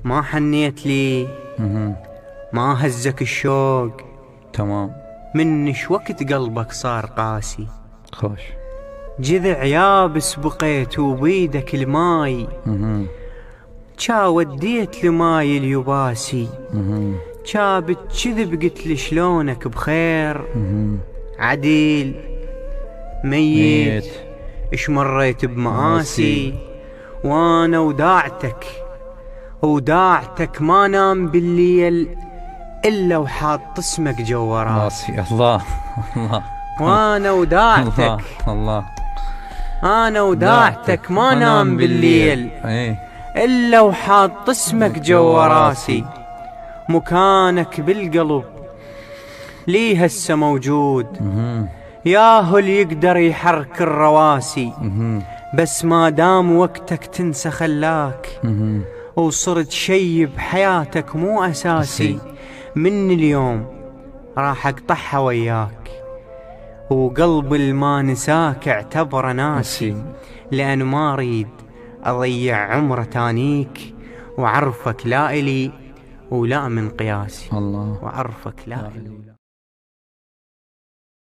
ما حنيت لي ما هزك الشوق تمام. منش وقت قلبك صار قاسي. خوش. جذع يابس بقيت وبيدك الماي جا وديت لماي اليباسي. جا بتكذب قلت لي شلونك بخير عديل ميت اش مريت بمآسي. وانا وداعتك ما نام بالليل الا وحاط اسمك جوا راسي. الله الله. وانا وداعتك الله انا وداعتك ما نام بالليل الا وحاط اسمك جوا راسي. مكانك بالقلب ليه هسه موجود ياهو اللي يقدر يحرك الرواسي. بس ما دام وقتك تنسى خلاك وصرت شي بحياتك مو اساسي. من اليوم راح اقطعها وياك وقلب الما نساك اعتبره ناسي. لان ما اريد اضيع عمره تانيك وعرفك لا الي ولا من قياسي. الله. وعرفك لا الي.